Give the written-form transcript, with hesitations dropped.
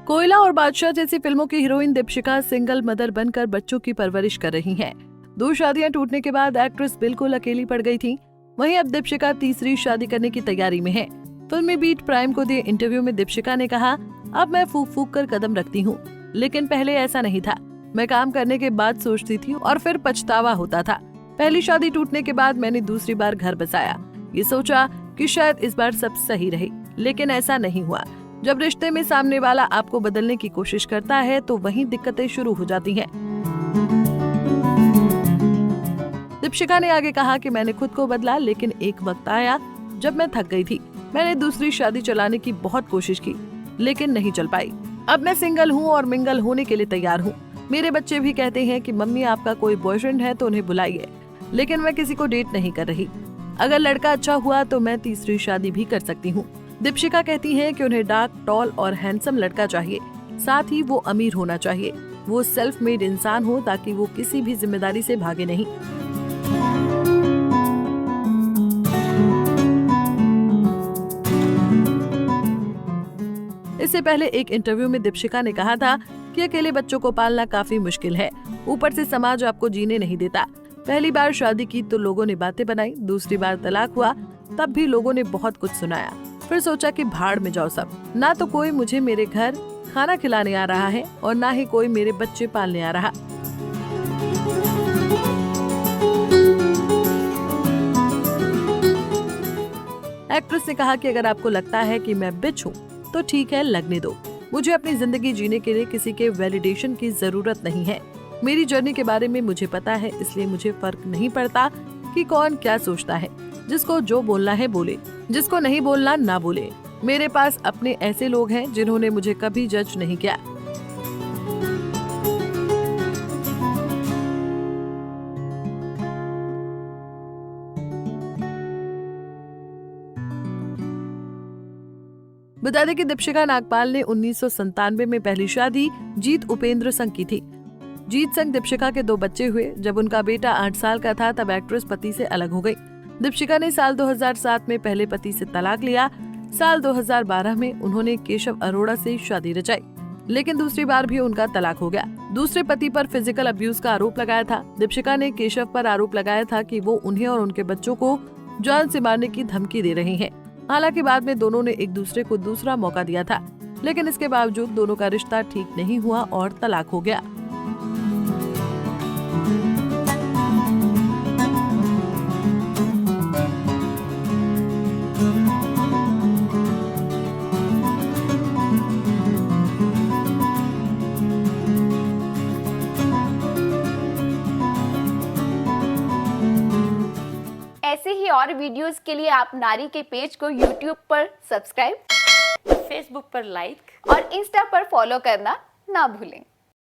कोयला और बादशाह जैसी फिल्मों की हीरोइन दीपशिका सिंगल मदर बनकर बच्चों की परवरिश कर रही हैं। 2 शादियां टूटने के बाद एक्ट्रेस बिल्कुल अकेली पड़ गई थी। वहीं अब दीपशिका तीसरी शादी करने की तैयारी में है। फिल्मी बीट प्राइम को दिए इंटरव्यू में दीपशिका ने कहा, अब मैं फूक फूक कर कदम रखती हूँ, लेकिन पहले ऐसा नहीं था। मैं काम करने के बाद सोचती थी और फिर पछतावा होता था। पहली शादी टूटने के बाद मैंने दूसरी बार घर बसाया। ये सोचा कि शायद इस बार सब सही रहे, लेकिन ऐसा नहीं हुआ। जब रिश्ते में सामने वाला आपको बदलने की कोशिश करता है तो वहीं दिक्कतें शुरू हो जाती हैं। दीपशिका ने आगे कहा कि मैंने खुद को बदला, लेकिन एक वक्त आया जब मैं थक गई थी। मैंने दूसरी शादी चलाने की बहुत कोशिश की, लेकिन नहीं चल पाई। अब मैं सिंगल हूँ और मिंगल होने के लिए तैयार हूँ। मेरे बच्चे भी कहते हैं कि मम्मी आपका कोई बॉयफ्रेंड है तो उन्हें बुलाइए, लेकिन मैं किसी को डेट नहीं कर रही। अगर लड़का अच्छा हुआ तो मैं तीसरी शादी भी कर सकती हूँ। दीपशिका कहती हैं कि उन्हें डार्क, टॉल और हैंडसम लड़का चाहिए, साथ ही वो अमीर होना चाहिए। वो सेल्फ मेड इंसान हो ताकि वो किसी भी जिम्मेदारी से भागे नहीं। इससे पहले एक इंटरव्यू में दीपशिका ने कहा था कि अकेले बच्चों को पालना काफी मुश्किल है, ऊपर से समाज आपको जीने नहीं देता। पहली बार शादी की तो लोगों ने बातें बनाई, दूसरी बार तलाक हुआ तब भी लोगों ने बहुत कुछ सुनाया। फिर सोचा कि भाड़ में जाओ सब, ना तो कोई मुझे मेरे घर खाना खिलाने आ रहा है और ना ही कोई मेरे बच्चे पालने आ रहा। एक्ट्रेस ने कहा कि अगर आपको लगता है कि मैं बिच हूँ तो ठीक है, लगने दो। मुझे अपनी जिंदगी जीने के लिए किसी के वैलिडेशन की जरूरत नहीं है। मेरी जर्नी के बारे में मुझे पता है, इसलिए मुझे फर्क नहीं पड़ता कि कौन क्या सोचता है। जिसको जो बोलना है बोले, जिसको नहीं बोलना ना बोले। मेरे पास अपने ऐसे लोग हैं जिन्होंने मुझे कभी जज नहीं किया। बता दें कि दीपशिका नागपाल ने 1997 में पहली शादी जीत उपेंद्र संग की थी। जीत संग दीपशिका के 2 बच्चे हुए। जब उनका बेटा 8 साल का था तब एक्ट्रेस पति से अलग हो गई। दीपशिका ने साल 2007 में पहले पति से तलाक लिया। साल 2012 में उन्होंने केशव अरोड़ा से शादी रचाई, लेकिन दूसरी बार भी उनका तलाक हो गया। दूसरे पति पर फिजिकल अब्यूज का आरोप लगाया था। दीपशिका ने केशव पर आरोप लगाया था कि वो उन्हें और उनके बच्चों को जान से मारने की धमकी दे रहे हैं। हालांकि बाद में दोनों ने एक दूसरे को दूसरा मौका दिया था, लेकिन इसके बावजूद दोनों का रिश्ता ठीक नहीं हुआ और तलाक हो गया। ऐसे ही और वीडियोस के लिए आप नारी के पेज को YouTube पर सब्सक्राइब, फेसबुक पर लाइक और इंस्टा पर फॉलो करना ना भूलें।